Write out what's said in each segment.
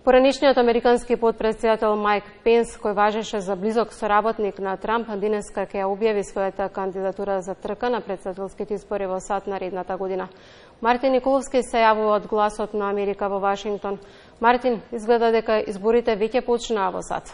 Поранишниот американски потпредседател Майк Пенс, кој важеше за близок соработник на Трамп, денеска ќе објави својата кандидатура за трка на претседателските избори во САД наредната година. Мартин Николовски се јавува од Гласот на Америка во Вашингтон. Мартин, изгледа дека изборите веќе почнаа во САД.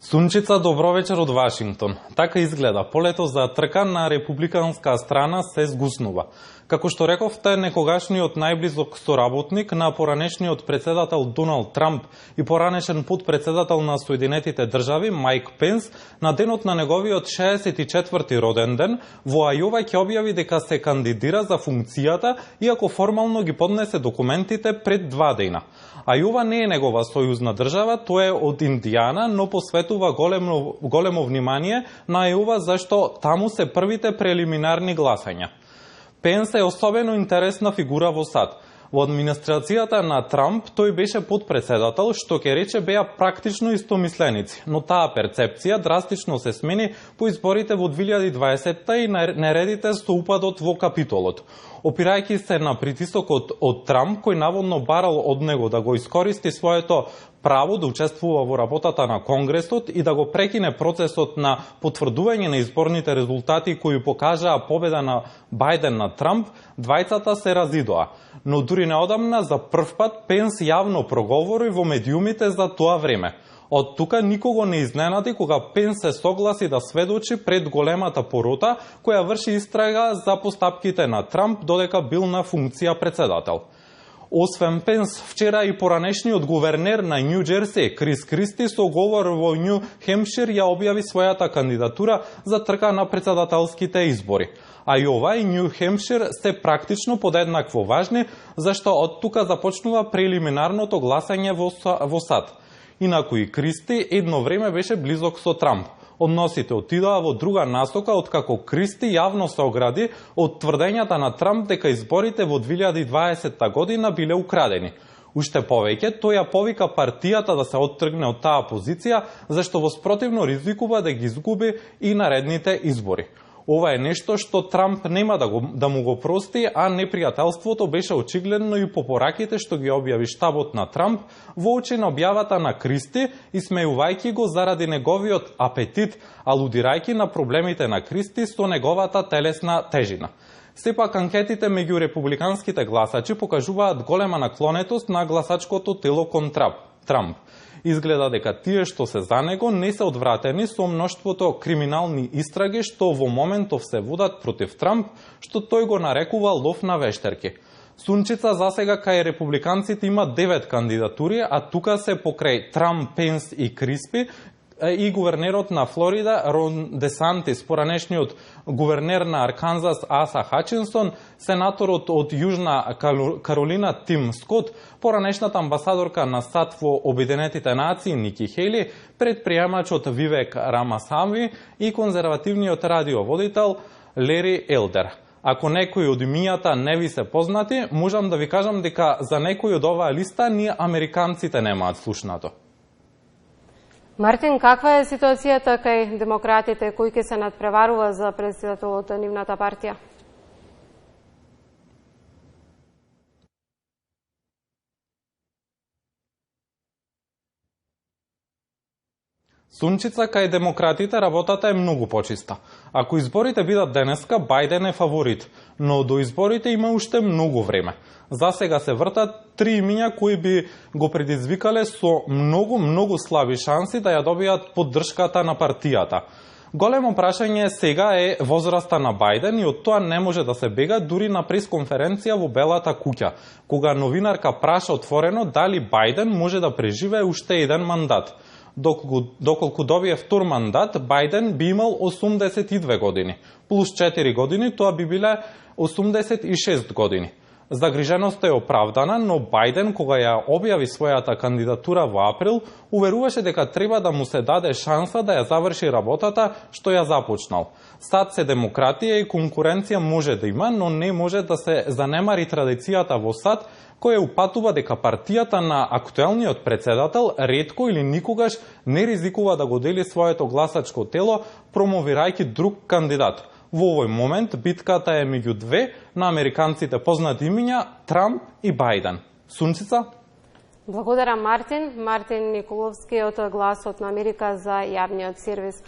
Сунчица, добро вечер од Вашингтон. Така изгледа, полето за трка на републиканска страна се згуснува. Како што рековте, некогашниот најблизок соработник на поранешниот председател Доналд Трамп и поранешен подпредседател на Соединетите држави Майк Пенс на денот на неговиот 64-ти роден ден во Ајова ќе објави дека се кандидира за функцијата, иако формално ги поднесе документите пред 2 дена. Ајова не е негова сојузна држава, тој е од Индијана, но посветува големо внимание на Ајова зашто таму се првите прелиминарни гласања. Пенс е особено интересна фигура во САД. Во администрацијата на Трамп тој беше подпредседател, што ќе рече беа практично истомисленици, но таа перцепција драстично се смени по изборите во 2020 и нередите со упадот во Капитолот. Опирајќи се на притисокот од Трамп, кој наводно барал од него да го искористи своето право да учествува во работата на Конгресот и да го прекине процесот на потврдување на изборните резултати кои покажаа победа на Бајден на Трамп, двајцата се разидоа. Но дури неодамна за прв пат Пенс јавно проговори во медиумите за тоа време. Од тука никого не изненади кога Пенс се согласи да сведочи пред големата порота која врши истрага за постапките на Трамп додека бил на функција председател. Освен Пенс, вчера и поранешниот гувернер на Њу Џерси, Крис Кристи, со говор во Њу Хемпшир ја објави својата кандидатура за трка на председателските избори. Ајова и Њу Хемпшир се практично подеднакво важни, зашто од тука започнува прелиминарното гласање во САД. Инаку и Кристи едно време беше близок со Трамп. Односите отидоа во друга насока откако Кристи јавно се огради од тврдењата на Трамп дека изборите во 2020 година биле украдени. Уште повеќе, тој ја повика партијата да се оттргне од таа позиција, зашто во спротивно ризикува да ги изгуби и наредните избори. Ова е нешто што Трамп нема да му го прости, а непријателството беше очигледно и по пораките што ги објави штабот на Трамп во очи на објавата на Кристи, исмејувајќи го заради неговиот апетит, алудирајќи на проблемите на Кристи со неговата телесна тежина. Сепак анкетите меѓу републиканските гласачи покажуваат голема наклонетост на гласачкото тело кон Трамп. Изгледа дека тие што се за него не се одвратени со мноштвото криминални истраги што во моментов се водат против Трамп, што тој го нарекува лов на вештерки. Сунчица засега кај републиканците има 9 кандидатури, а тука се покрај Трамп, Пенс и Криспи и гувернерот на Флорида Рон Десантис, поранешниот гувернер на Арканзас Аса Хачинсон, сенаторот од Јужна Каролина Тим Скот, поранешната амбасадорка на САД во Обединетите нации Ники Хейли, предприемачот Вивек Рамасави и конзервативниот радиоводител Лери Елдер. Ако некои од имињата не ви се познати, можам да ви кажам дека за некои од оваа листа ние американците немаат слушнато. Мартин, каква е ситуацијата кај демократите кои ќе се надпреварува за председателот на нивната партија? Сунчица, кај демократите работата е многу почиста. Ако изборите бидат денеска, Бајден е фаворит, но до изборите има уште многу време. Засега се вртат 3 имиња кои би го предизвикале со многу слаби шанси да ја добијат поддршката на партијата. Големо прашање сега е возраста на Бајден и од тоа не може да се бега дури на пресконференција во Белата куќа, кога новинарка праша отворено дали Бајден може да преживее уште еден мандат. Доколку добие втор мандат, Бајден би имал 82 години. Плюс 4 години, тоа би биле 86 години. Загриженоста е оправдана, но Бајден, кога ја објави својата кандидатура во април, уверуваше дека треба да му се даде шанса да ја заврши работата што ја започнал. САД се демократија и конкуренција може да има, но не може да се занемари традицијата во САД, која упатува дека партијата на актуелниот председател ретко или никогаш не ризикува да го дели своето гласачко тело, промовирајќи друг кандидат. Во овој момент битката е меѓу две на американците познати имиња Трамп и Бајден. Сунцица? Благодарам, Мартин. Мартин Николовски од Гласот на Америка за јавниот сервис.